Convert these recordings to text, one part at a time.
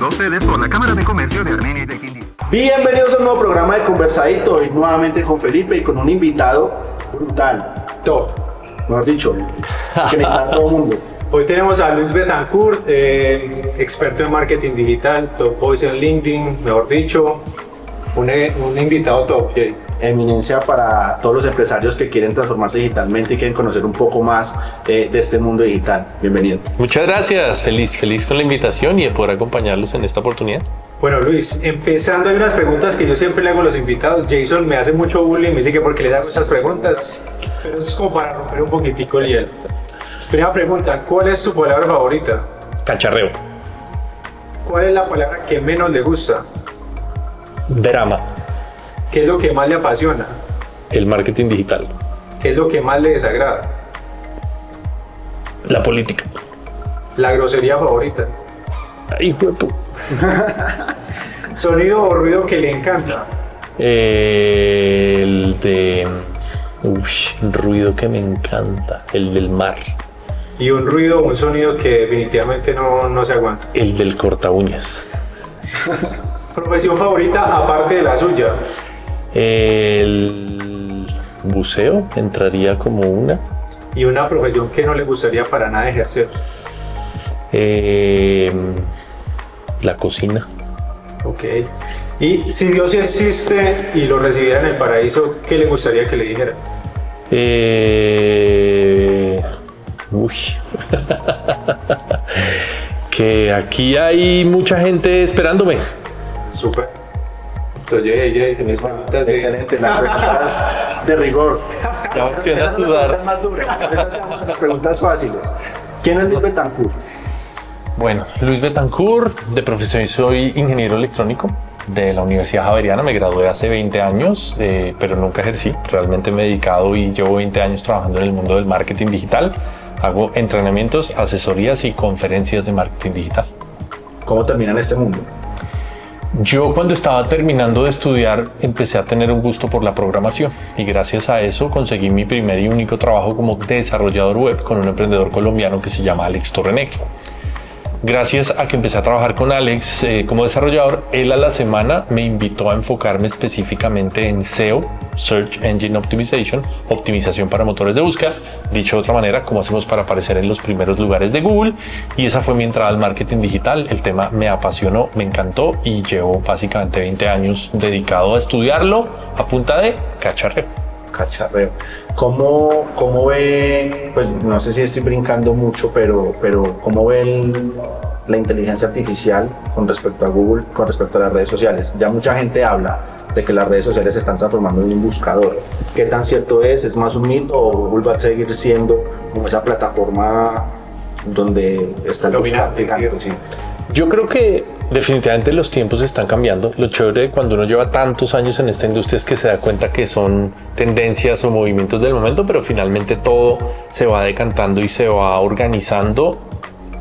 dos sedes por la Cámara de Comercio de Armenia y de Quindío. Bienvenidos a un nuevo programa de Conversadito, hoy nuevamente con Felipe y con un invitado brutal, top, mejor dicho, que necesita a todo el mundo. Hoy tenemos a Luis Betancourt, experto en marketing digital, top voice en LinkedIn, mejor dicho, un invitado top, Jay. Eminencia para todos los empresarios que quieren transformarse digitalmente y quieren conocer un poco más de este mundo digital. Bienvenido. Muchas gracias, feliz con la invitación y de poder acompañarlos en esta oportunidad. Bueno, Luis, empezando hay unas preguntas que yo siempre le hago a los invitados. Jason me hace mucho bullying, me dice que porque le hago estas preguntas, pero es como para romper un poquitico el hielo. Primera pregunta, ¿cuál es tu palabra favorita? Cacharreo. ¿Cuál es la palabra que menos le gusta? Drama. ¿Qué es lo que más le apasiona? El marketing digital. ¿Qué es lo que más le desagrada? La política. La grosería favorita. Ay, huepo. ¿Sonido o ruido que le encanta? El de... un ruido que me encanta. El del mar. Y un ruido o un sonido que definitivamente no se aguanta. El del corta uñas. ¿Profesión favorita aparte de la suya? El buceo entraría como una. ¿Y una profesión que no le gustaría para nada ejercer? La cocina. Ok. Y si Dios existe y lo recibiera en el paraíso, ¿qué le gustaría que le dijera? Que aquí hay mucha gente esperándome. Súper. Oye, mis preguntas de... Excelente, las preguntas de rigor. Ya me empieza a Esas son las sudar. preguntas más duras, ahorita vamos a las preguntas fáciles. ¿Quién es Luis Betancourt? Bueno, Luis Betancourt, de profesión soy ingeniero electrónico de la Universidad Javeriana. Me gradué hace 20 años, pero nunca ejercí. Realmente me he dedicado y llevo 20 años trabajando en el mundo del marketing digital. Hago entrenamientos, asesorías y conferencias de marketing digital. ¿Cómo termina en este mundo? Yo cuando estaba terminando de estudiar empecé a tener un gusto por la programación y gracias a eso conseguí mi primer y único trabajo como desarrollador web con un emprendedor colombiano que se llama Alex Torrenegro. Gracias a que empecé a trabajar con Alex como desarrollador, él a la semana me invitó a enfocarme específicamente en SEO, Search Engine Optimization, optimización para motores de búsqueda, dicho de otra manera, cómo hacemos para aparecer en los primeros lugares de Google, y esa fue mi entrada al marketing digital. El tema me apasionó, me encantó y llevo básicamente 20 años dedicado a estudiarlo a punta de cacharreo. Cacharreo. ¿Cómo ve, pues no sé si estoy brincando mucho, pero cómo ve la inteligencia artificial con respecto a Google, con respecto a las redes sociales? Ya mucha gente habla de que las redes sociales se están transformando en un buscador. ¿Qué tan cierto es? ¿Es más un mito o Google va a seguir siendo como esa plataforma donde está el Dominante, buscador? Sí. Yo creo que definitivamente los tiempos están cambiando. Lo chévere de cuando uno lleva tantos años en esta industria es que se da cuenta que son tendencias o movimientos del momento, pero finalmente todo se va decantando y se va organizando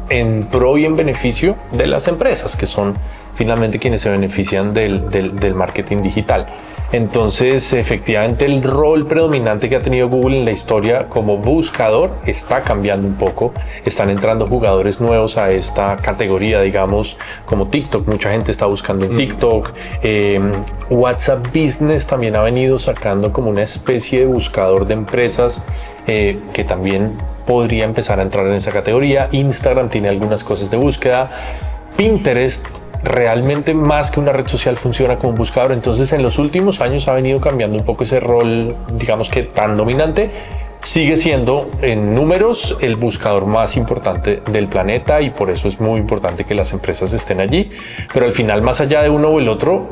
en pro y en beneficio de las empresas, que son finalmente quienes se benefician del marketing digital. Entonces, efectivamente, el rol predominante que ha tenido Google en la historia como buscador está cambiando un poco. Están entrando jugadores nuevos a esta categoría, digamos, como TikTok. Mucha gente está buscando en TikTok. WhatsApp Business también ha venido sacando como una especie de buscador de empresas que también podría empezar a entrar en esa categoría. Instagram tiene algunas cosas de búsqueda. Pinterest realmente más que una red social funciona como un buscador. Entonces en los últimos años ha venido cambiando un poco ese rol, digamos que tan dominante. Sigue siendo en números el buscador más importante del planeta y por eso es muy importante que las empresas estén allí, pero al final, más allá de uno o el otro,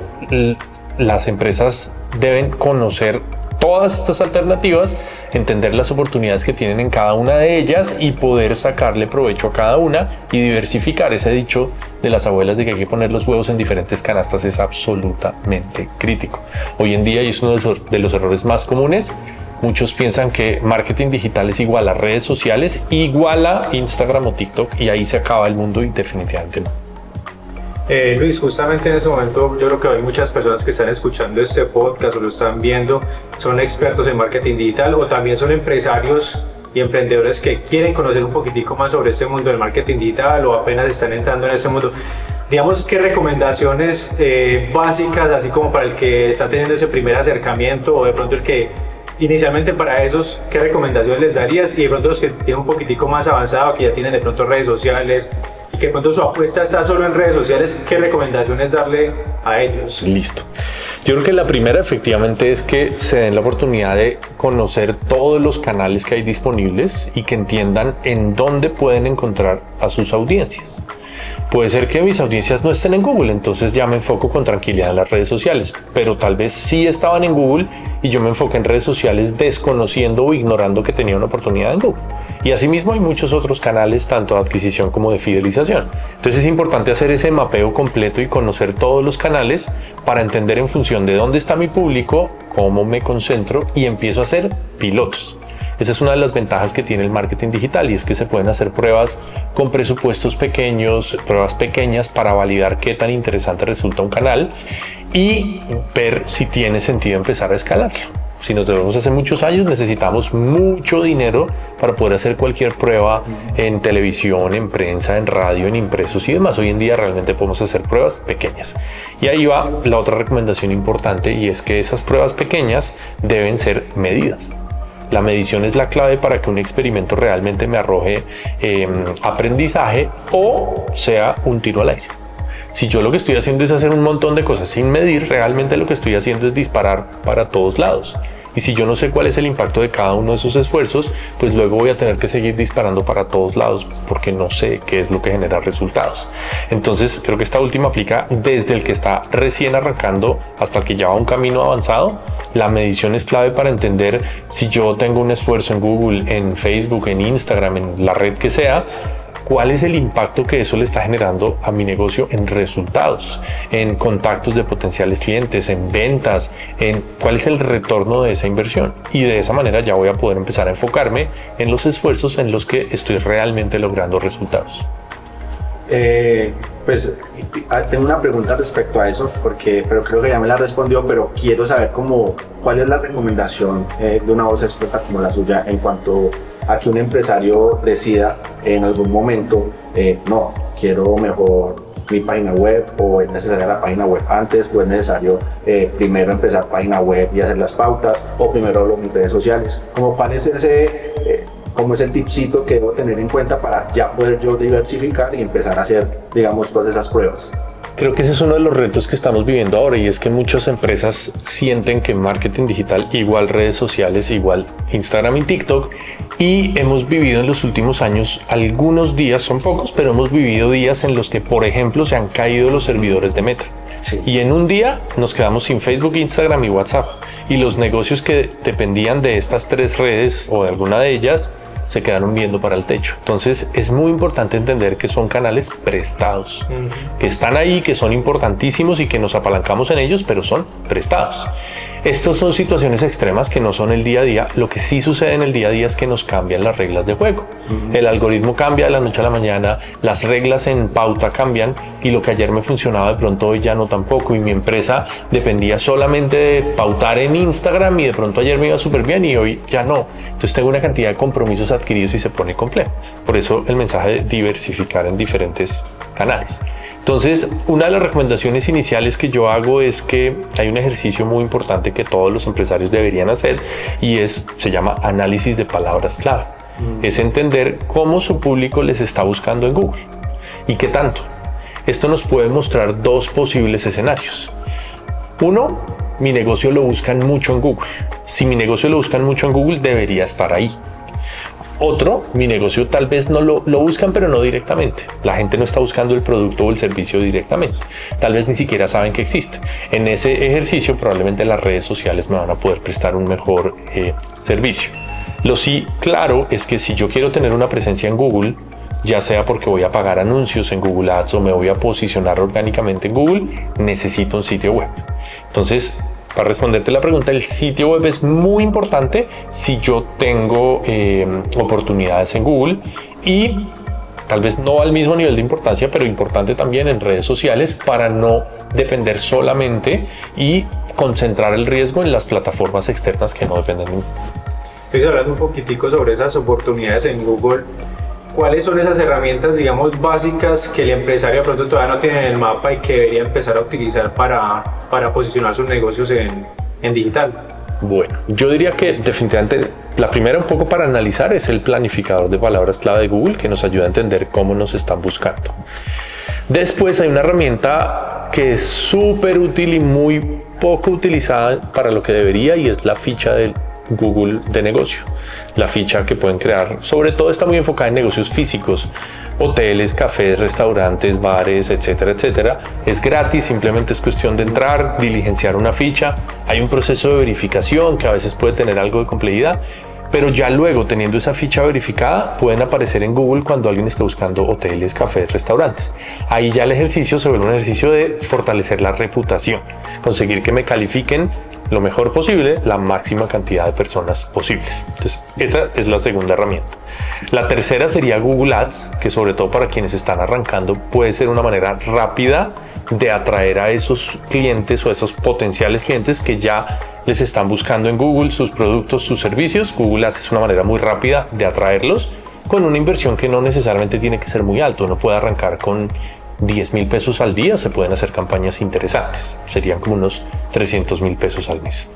las empresas deben conocer todas estas alternativas, entender las oportunidades que tienen en cada una de ellas y poder sacarle provecho a cada una y diversificar. Ese dicho de las abuelas de que hay que poner los huevos en diferentes canastas es absolutamente crítico. Hoy en día, y es uno de los errores más comunes, muchos piensan que marketing digital es igual a redes sociales, igual a Instagram o TikTok, y ahí se acaba el mundo y definitivamente no. Luis, justamente en ese momento yo creo que hay muchas personas que están escuchando este podcast o lo están viendo, son expertos en marketing digital o también son empresarios y emprendedores que quieren conocer un poquitico más sobre este mundo del marketing digital o apenas están entrando en este mundo, digamos, ¿qué recomendaciones básicas, así como para el que está teniendo ese primer acercamiento o de pronto el que inicialmente para esos, qué recomendaciones les darías? Y de pronto los que tienen un poquitico más avanzado, que ya tienen de pronto redes sociales y que de pronto su apuesta está solo en redes sociales, ¿qué recomendaciones darle a ellos? Listo. Yo creo que la primera efectivamente es que se den la oportunidad de conocer todos los canales que hay disponibles y que entiendan en dónde pueden encontrar a sus audiencias. Puede ser que mis audiencias no estén en Google, entonces ya me enfoco con tranquilidad en las redes sociales, pero tal vez sí estaban en Google y yo me enfoqué en redes sociales desconociendo o ignorando que tenía una oportunidad en Google. Y asimismo hay muchos otros canales, tanto de adquisición como de fidelización. Entonces es importante hacer ese mapeo completo y conocer todos los canales para entender en función de dónde está mi público, cómo me concentro y empiezo a hacer pilotos. Esa es una de las ventajas que tiene el marketing digital y es que se pueden hacer pruebas con presupuestos pequeños, pruebas pequeñas para validar qué tan interesante resulta un canal y ver si tiene sentido empezar a escalarlo. Si nos debemos hace muchos años, necesitamos mucho dinero para poder hacer cualquier prueba en televisión, en prensa, en radio, en impresos y demás. Hoy en día realmente podemos hacer pruebas pequeñas. Y ahí va la otra recomendación importante y es que esas pruebas pequeñas deben ser medidas. La medición es la clave para que un experimento realmente me arroje aprendizaje o sea un tiro al aire. Si yo lo que estoy haciendo es hacer un montón de cosas sin medir, realmente lo que estoy haciendo es disparar para todos lados. Y si yo no sé cuál es el impacto de cada uno de esos esfuerzos, pues luego voy a tener que seguir disparando para todos lados porque no sé qué es lo que genera resultados. Entonces creo que esta última aplica desde el que está recién arrancando hasta el que ya va un camino avanzado. La medición es clave para entender si yo tengo un esfuerzo en Google, en Facebook, en Instagram, en la red que sea, cuál es el impacto que eso le está generando a mi negocio en resultados, en contactos de potenciales clientes, en ventas, en cuál es el retorno de esa inversión. Y de esa manera ya voy a poder empezar a enfocarme en los esfuerzos en los que estoy realmente logrando resultados. Pues tengo una pregunta respecto a eso, pero creo que ya me la respondió, pero quiero saber cuál es la recomendación de una voz experta como la suya en cuanto a que un empresario decida en algún momento, no, quiero mejor mi página web, o es necesaria la página web antes, o es necesario primero empezar página web y hacer las pautas, o primero mis redes sociales. ¿Cuál es ese tipcito que debo tener en cuenta para ya poder yo diversificar y empezar a hacer, digamos, todas esas pruebas? Creo que ese es uno de los retos que estamos viviendo ahora y es que muchas empresas sienten que marketing digital igual redes sociales, igual Instagram y TikTok, y hemos vivido en los últimos años algunos días, son pocos, pero hemos vivido días en los que, por ejemplo, se han caído los servidores de Meta. Sí. Y en un día nos quedamos sin Facebook, Instagram y WhatsApp, y los negocios que dependían de estas tres redes o de alguna de ellas se quedaron viendo para el techo. Entonces es muy importante entender que son canales prestados, que están ahí, que son importantísimos y que nos apalancamos en ellos, pero son prestados. Estas son situaciones extremas que no son el día a día. Lo que sí sucede en el día a día es que nos cambian las reglas de juego. El algoritmo cambia de la noche a la mañana, las reglas en pauta cambian y lo que ayer me funcionaba de pronto hoy ya no tampoco, y mi empresa dependía solamente de pautar en Instagram y de pronto ayer me iba súper bien y hoy ya no. Entonces tengo una cantidad de compromisos adquiridos y se pone complejo. Por eso el mensaje de diversificar en diferentes canales. Entonces, una de las recomendaciones iniciales que yo hago es que hay un ejercicio muy importante que todos los empresarios deberían hacer y se llama análisis de palabras clave. Es entender cómo su público les está buscando en Google y qué tanto. Esto nos puede mostrar dos posibles escenarios. Uno, mi negocio lo buscan mucho en Google. Si mi negocio lo buscan mucho en Google, debería estar ahí. Otro, mi negocio tal vez no lo buscan, pero no directamente. La gente no está buscando el producto o el servicio directamente. Tal vez ni siquiera saben que existe. En ese ejercicio probablemente las redes sociales me van a poder prestar un mejor servicio. Lo sí claro es que si yo quiero tener una presencia en Google, ya sea porque voy a pagar anuncios en Google Ads o me voy a posicionar orgánicamente en Google, necesito un sitio web. Entonces, para responderte la pregunta, el sitio web es muy importante si yo tengo oportunidades en Google y tal vez no al mismo nivel de importancia, pero importante también en redes sociales para no depender solamente y concentrar el riesgo en las plataformas externas que no dependen de mí. Estoy hablando un poquitico sobre esas oportunidades en Google. ¿Cuáles son esas herramientas, digamos, básicas que el empresario de pronto todavía no tiene en el mapa y que debería empezar a utilizar para posicionar sus negocios en digital? Bueno, yo diría que definitivamente la primera un poco para analizar es el planificador de palabras clave de Google, que nos ayuda a entender cómo nos están buscando. Después hay una herramienta que es súper útil y muy poco utilizada para lo que debería, y es la ficha del Google de negocio. La ficha que pueden crear, sobre todo está muy enfocada en negocios físicos, hoteles, cafés, restaurantes, bares, etcétera, etcétera. Es gratis, simplemente es cuestión de entrar, diligenciar una ficha. Hay un proceso de verificación que a veces puede tener algo de complejidad, pero ya luego, teniendo esa ficha verificada, pueden aparecer en Google cuando alguien esté buscando hoteles, cafés, restaurantes. Ahí ya el ejercicio se vuelve un ejercicio de fortalecer la reputación, conseguir que me califiquen lo mejor posible la máxima cantidad de personas posibles. Entonces, esa es la segunda herramienta. La tercera sería Google Ads, que sobre todo para quienes están arrancando puede ser una manera rápida de atraer a esos clientes o a esos potenciales clientes que ya les están buscando en Google sus productos, sus servicios. Google Ads es una manera muy rápida de atraerlos con una inversión que no necesariamente tiene que ser muy alto. Uno puede arrancar con 10,000 pesos al día, se pueden hacer campañas interesantes. Serían como unos 300,000 pesos al mes.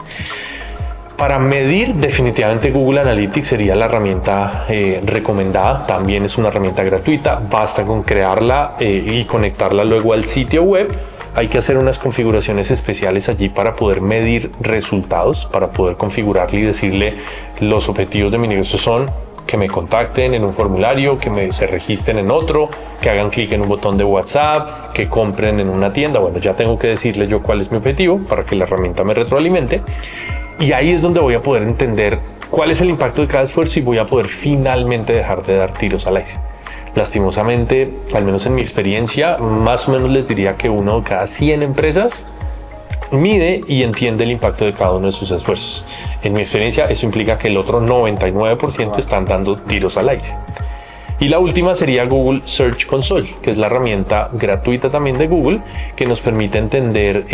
Para medir, definitivamente Google Analytics sería la herramienta recomendada. También es una herramienta gratuita. Basta con crearla y conectarla luego al sitio web. Hay que hacer unas configuraciones especiales allí para poder medir resultados, para poder configurarle y decirle: los objetivos de mi negocio son que me contacten en un formulario, que se registren en otro, que hagan clic en un botón de WhatsApp, que compren en una tienda. Bueno, ya tengo que decirle yo cuál es mi objetivo para que la herramienta me retroalimente. Y ahí es donde voy a poder entender cuál es el impacto de cada esfuerzo y voy a poder finalmente dejar de dar tiros al aire. Lastimosamente, al menos en mi experiencia, más o menos les diría que 1 de cada 100 empresas mide y entiende el impacto de cada uno de sus esfuerzos. En mi experiencia, eso implica que el otro 99% están dando tiros al aire. Y la última sería Google Search Console, que es la herramienta gratuita también de Google, que nos permite entender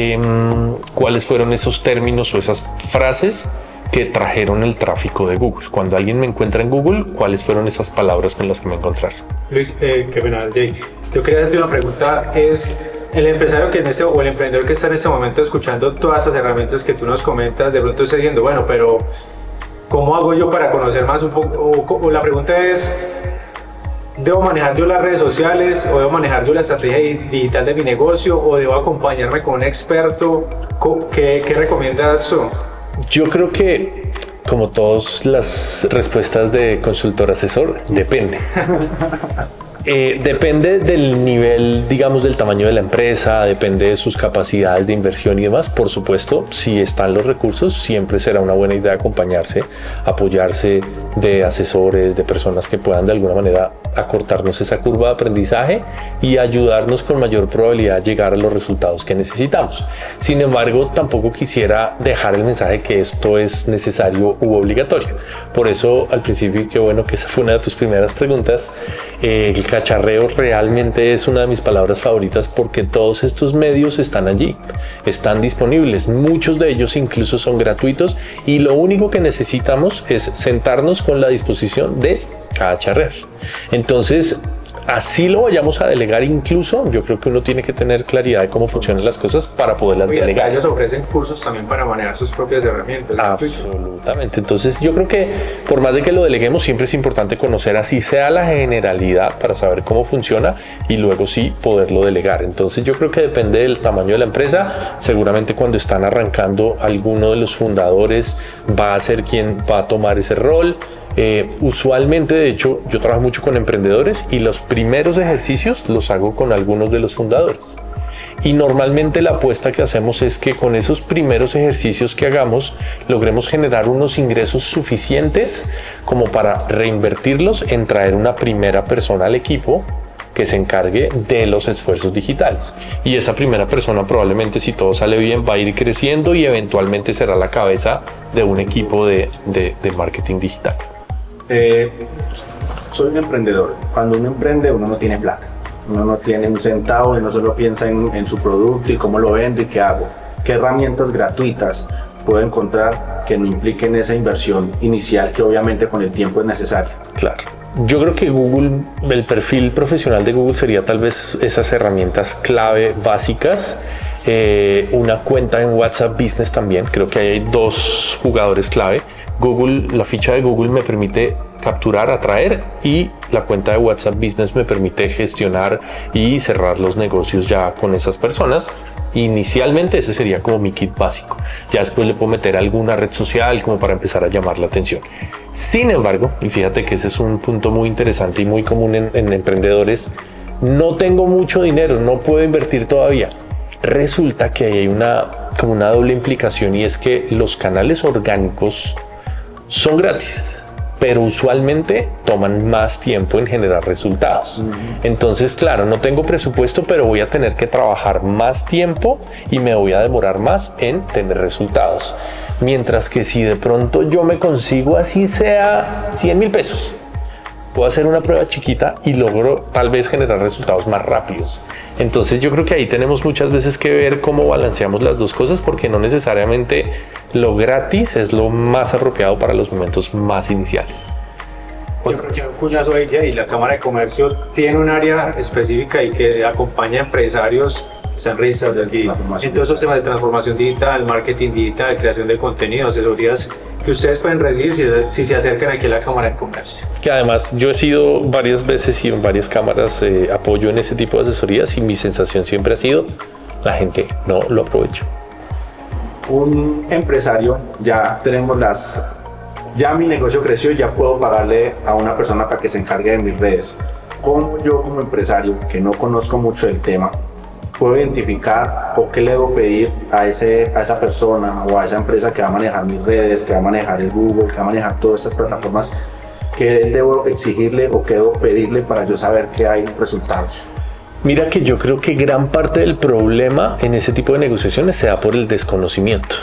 cuáles fueron esos términos o esas frases que trajeron el tráfico de Google. Cuando alguien me encuentra en Google, ¿cuáles fueron esas palabras con las que me encontraron? Luis, qué pena, Jake. Yo quería hacerte una pregunta. Es el empresario o el emprendedor que está en este momento escuchando todas esas herramientas que tú nos comentas, de pronto está diciendo: bueno, pero ¿cómo hago yo para conocer más un poco? O la pregunta es: ¿debo manejar yo las redes sociales o debo manejar yo la estrategia digital de mi negocio o debo acompañarme con un experto? ¿Qué recomiendas tú? Yo creo que, como todas las respuestas de consultor asesor, depende. Depende del nivel, digamos, del tamaño de la empresa, depende de sus capacidades de inversión y demás. Por supuesto, si están los recursos, siempre será una buena idea acompañarse, apoyarse de asesores, de personas que puedan de alguna manera acortarnos esa curva de aprendizaje y ayudarnos con mayor probabilidad a llegar a los resultados que necesitamos. Sin embargo, tampoco quisiera dejar el mensaje que esto es necesario u obligatorio. Por eso, al principio, qué bueno que esa fue una de tus primeras preguntas. El cacharreo realmente es una de mis palabras favoritas, porque todos estos medios están allí, están disponibles, muchos de ellos incluso son gratuitos, y lo único que necesitamos es sentarnos con la disposición de cacharrear. Entonces, así lo vayamos a delegar, incluso yo creo que uno tiene que tener claridad de cómo funcionan las cosas para poderlas delegar. Ellos ofrecen cursos también para manejar sus propias herramientas. Absolutamente. Entonces yo creo que por más de que lo deleguemos, siempre es importante conocer así sea la generalidad para saber cómo funciona y luego sí poderlo delegar. Entonces yo creo que depende del tamaño de la empresa. Seguramente cuando están arrancando, alguno de los fundadores va a ser quien va a tomar ese rol. Usualmente, de hecho, yo trabajo mucho con emprendedores y los primeros ejercicios los hago con algunos de los fundadores. Y normalmente la apuesta que hacemos es que con esos primeros ejercicios que hagamos logremos generar unos ingresos suficientes como para reinvertirlos en traer una primera persona al equipo que se encargue de los esfuerzos digitales. Y esa primera persona probablemente, si todo sale bien, va a ir creciendo y eventualmente será la cabeza de un equipo de marketing digital. Soy un emprendedor. Cuando uno emprende, uno no tiene plata. Uno no tiene un centavo y no solo piensa en su producto y cómo lo vendo y qué hago. ¿Qué herramientas gratuitas puedo encontrar que no impliquen esa inversión inicial que obviamente con el tiempo es necesaria. Claro. Yo creo que Google, el perfil profesional de Google sería tal vez esas herramientas clave básicas. Una cuenta en WhatsApp Business también. Creo que ahí hay dos jugadores clave. Google, la ficha de Google me permite capturar, atraer, y la cuenta de WhatsApp Business me permite gestionar y cerrar los negocios ya con esas personas. Inicialmente ese sería como mi kit básico. Ya después le puedo meter alguna red social como para empezar a llamar la atención. Sin embargo, y fíjate que ese es un punto muy interesante y muy común en emprendedores, no tengo mucho dinero, no puedo invertir todavía. Resulta que hay como una doble implicación, y es que los canales orgánicos son gratis, pero usualmente toman más tiempo en generar resultados. Entonces, claro, no tengo presupuesto, pero voy a tener que trabajar más tiempo y me voy a demorar más en tener resultados. Mientras que si de pronto yo me consigo, así sea 100,000 pesos, puedo hacer una prueba chiquita y logro tal vez generar resultados más rápidos. Entonces yo creo que ahí tenemos muchas veces que ver cómo balanceamos las dos cosas, porque no necesariamente lo gratis es lo más apropiado para los momentos más iniciales. Yo creo que un cuñazo de ella, y la Cámara de Comercio tiene un área específica y que acompaña a empresarios que están registrados aquí en todos esos temas de transformación digital, marketing digital, creación de contenido, asesorías que ustedes pueden recibir si se acercan aquí a la Cámara de Comercio. Que además yo he sido varias veces y en varias cámaras apoyo en ese tipo de asesorías, y mi sensación siempre ha sido la gente no lo aprovecha. Un empresario, ya mi negocio creció, ya puedo pagarle a una persona para que se encargue de mis redes. ¿Cómo yo como empresario, que no conozco mucho del tema, puedo identificar o qué le debo pedir a esa persona o a esa empresa que va a manejar mis redes, que va a manejar el Google, que va a manejar todas estas plataformas? ¿Qué debo exigirle o qué debo pedirle para yo saber que hay resultados? Mira que yo creo que gran parte del problema en ese tipo de negociaciones se da por el desconocimiento,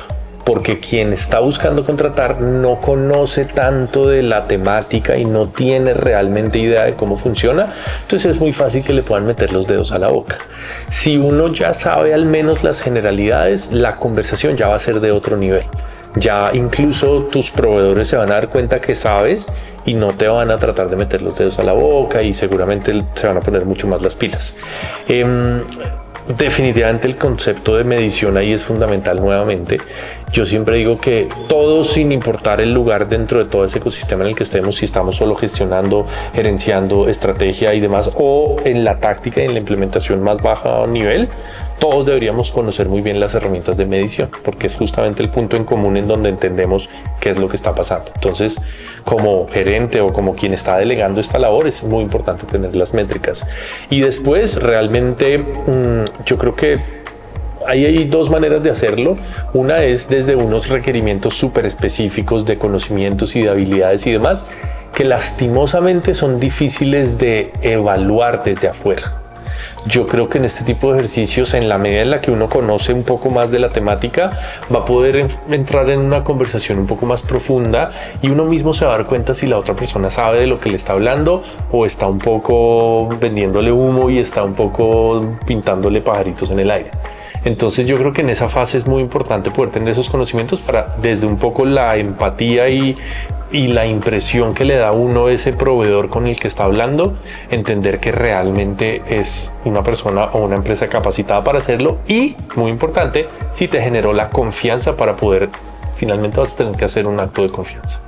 porque quien está buscando contratar no conoce tanto de la temática y no tiene realmente idea de cómo funciona. Entonces es muy fácil que le puedan meter los dedos a la boca. Si uno ya sabe al menos las generalidades, la conversación ya va a ser de otro nivel. Ya incluso tus proveedores se van a dar cuenta que sabes y no te van a tratar de meter los dedos a la boca, y seguramente se van a poner mucho más las pilas. Definitivamente el concepto de medición ahí es fundamental nuevamente. Yo siempre digo que todos, sin importar el lugar dentro de todo ese ecosistema en el que estemos, si estamos solo gestionando, gerenciando, estrategia y demás, o en la táctica y en la implementación más baja nivel, todos deberíamos conocer muy bien las herramientas de medición, porque es justamente el punto en común en donde entendemos qué es lo que está pasando. Entonces, como gerente o como quien está delegando esta labor, es muy importante tener las métricas. Y después, realmente, yo creo que hay dos maneras de hacerlo. Una es desde unos requerimientos súper específicos de conocimientos y de habilidades y demás, que lastimosamente son difíciles de evaluar desde afuera. Yo creo que en este tipo de ejercicios, en la medida en la que uno conoce un poco más de la temática, va a poder entrar en una conversación un poco más profunda, y uno mismo se va a dar cuenta si la otra persona sabe de lo que le está hablando o está un poco vendiéndole humo y está un poco pintándole pajaritos en el aire. Entonces yo creo que en esa fase es muy importante poder tener esos conocimientos para, desde un poco la empatía y la impresión que le da a uno ese proveedor con el que está hablando, entender que realmente es una persona o una empresa capacitada para hacerlo, y, muy importante, si te generó la confianza para poder, finalmente vas a tener que hacer un acto de confianza.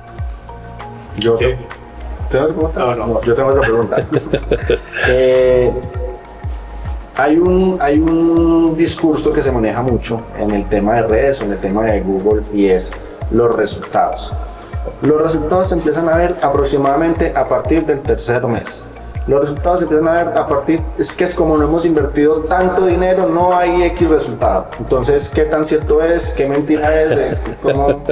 Yo tengo otra pregunta. Hay un discurso que se maneja mucho en el tema de redes o en el tema de Google, y es los resultados. Los resultados se empiezan a ver aproximadamente a partir del tercer mes. Los resultados se empiezan a ver a partir, es como no hemos invertido tanto dinero, no hay X resultado. Entonces, ¿qué tan cierto es? ¿Qué mentira es? ¿Cómo?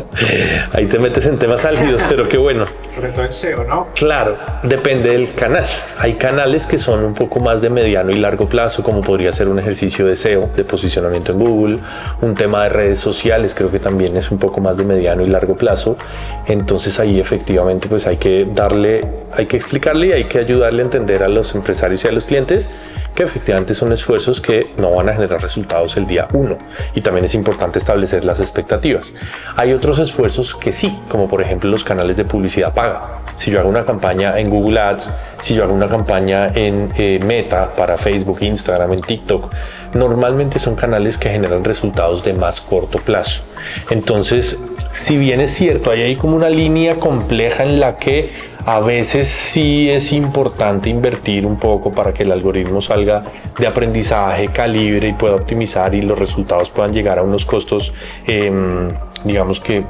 Ahí te metes en temas álgidos, pero qué bueno. Sobre todo en SEO, ¿no? Claro, depende del canal. Hay canales que son un poco más de mediano y largo plazo, como podría ser un ejercicio de SEO, de posicionamiento en Google. Un tema de redes sociales creo que también es un poco más de mediano y largo plazo. Entonces ahí efectivamente pues hay que explicarle y hay que ayudarle a entender entender a los empresarios y a los clientes que efectivamente son esfuerzos que no van a generar resultados el día 1, y también es importante establecer las expectativas. Hay otros esfuerzos que sí, como por ejemplo los canales de publicidad paga. Si yo hago una campaña en Google Ads, si yo hago una campaña en Meta para Facebook, Instagram, en TikTok, normalmente son canales que generan resultados de más corto plazo. Entonces, si bien es cierto, hay ahí como una línea compleja en la que a veces sí es importante invertir un poco para que el algoritmo salga de aprendizaje, calibre y pueda optimizar y los resultados puedan llegar a unos costos, digamos que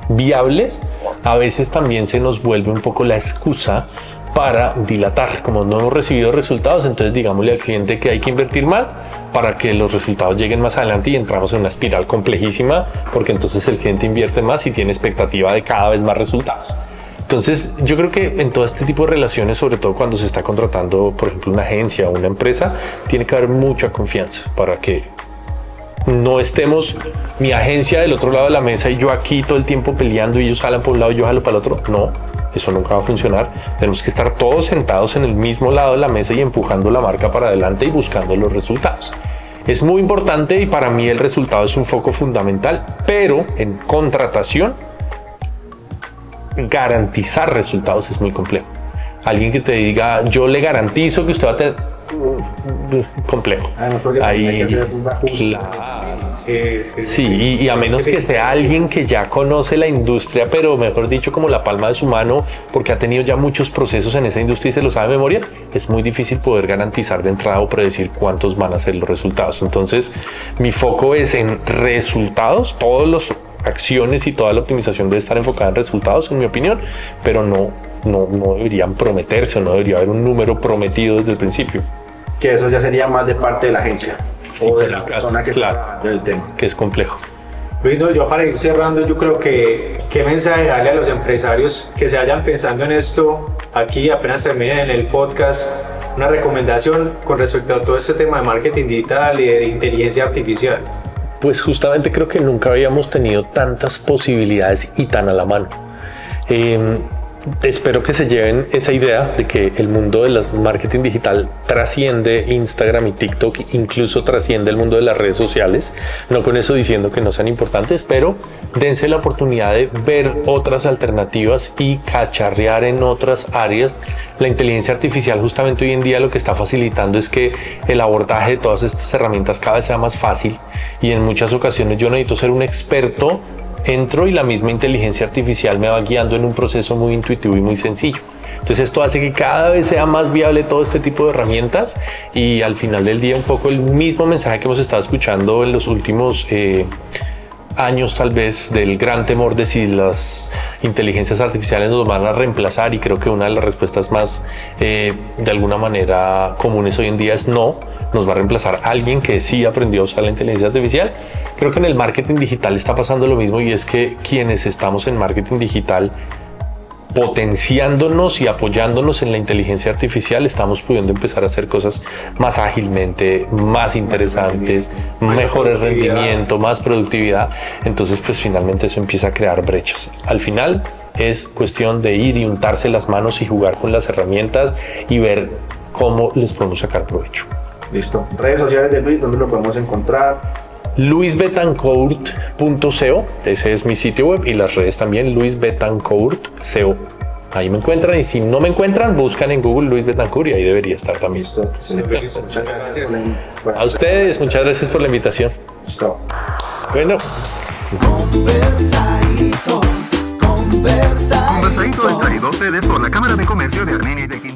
viables. A veces también se nos vuelve un poco la excusa para dilatar. Como no hemos recibido resultados, entonces digámosle al cliente que hay que invertir más para que los resultados lleguen más adelante y entramos en una espiral complejísima, porque entonces el cliente invierte más y tiene expectativa de cada vez más resultados. Entonces, yo creo que en todo este tipo de relaciones, sobre todo cuando se está contratando, por ejemplo, una agencia o una empresa, tiene que haber mucha confianza para que no estemos mi agencia del otro lado de la mesa y yo aquí todo el tiempo peleando y ellos jalan por un lado y yo jalo para el otro. No, eso nunca va a funcionar. Tenemos que estar todos sentados en el mismo lado de la mesa y empujando la marca para adelante y buscando los resultados. Es muy importante y para mí el resultado es un foco fundamental, pero en contratación garantizar resultados es muy complejo. Alguien que te diga, yo le garantizo que usted va a tener complejo. Además, porque ahí hay que hacer un ajuste. Claro. Sí, y a menos que sea alguien que ya conoce la industria, pero mejor dicho como la palma de su mano, porque ha tenido ya muchos procesos en esa industria y se lo sabe de memoria, es muy difícil poder garantizar de entrada o predecir cuántos van a ser los resultados. Entonces, mi foco es en resultados, todas las acciones y toda la optimización debe estar enfocada en resultados, en mi opinión, pero no deberían prometerse o no debería haber un número prometido desde el principio. Que eso ya sería más de parte de la agencia o de la claro, persona que está trabajando en el tema. Que es complejo. Luis, no, yo para ir cerrando, yo creo que qué mensaje darle a los empresarios que se vayan pensando en esto aquí apenas terminen en el podcast, una recomendación con respecto a todo este tema de marketing digital y de inteligencia artificial. Pues justamente creo que nunca habíamos tenido tantas posibilidades y tan a la mano. Espero que se lleven esa idea de que el mundo del marketing digital trasciende Instagram y TikTok, incluso trasciende el mundo de las redes sociales. No con eso diciendo que no sean importantes, pero dense la oportunidad de ver otras alternativas y cacharrear en otras áreas. La inteligencia artificial justamente hoy en día lo que está facilitando es que el abordaje de todas estas herramientas cada vez sea más fácil, y en muchas ocasiones yo no necesito ser un experto. Entro y la misma inteligencia artificial me va guiando en un proceso muy intuitivo y muy sencillo. Entonces esto hace que cada vez sea más viable todo este tipo de herramientas, y al final del día un poco el mismo mensaje que hemos estado escuchando en los últimos años tal vez, del gran temor de si las inteligencias artificiales nos van a reemplazar, y creo que una de las respuestas más de alguna manera comunes hoy en día es no, nos va a reemplazar alguien que sí aprendió a usar la inteligencia artificial. Creo que en el marketing digital está pasando lo mismo, y es que quienes estamos en marketing digital potenciándonos y apoyándonos en la inteligencia artificial, estamos pudiendo empezar a hacer cosas más ágilmente, más interesantes, mejores rendimiento, más productividad. Entonces, pues finalmente eso empieza a crear brechas. Al final es cuestión de ir y untarse las manos y jugar con las herramientas y ver cómo les podemos sacar provecho. Listo. Redes sociales de Luis, ¿dónde lo podemos encontrar? luisbetancourt.co, ese es mi sitio web, y las redes también, luisbetancourt.co. Ahí me encuentran, y si no me encuentran, buscan en Google Luis Betancourt y ahí debería estar también. Listo. Muchas gracias. A ustedes, muchas gracias por la invitación. Listo. Bueno. Conversadito es traído a ustedes por la Cámara de Comercio de Armenia y de Quindío.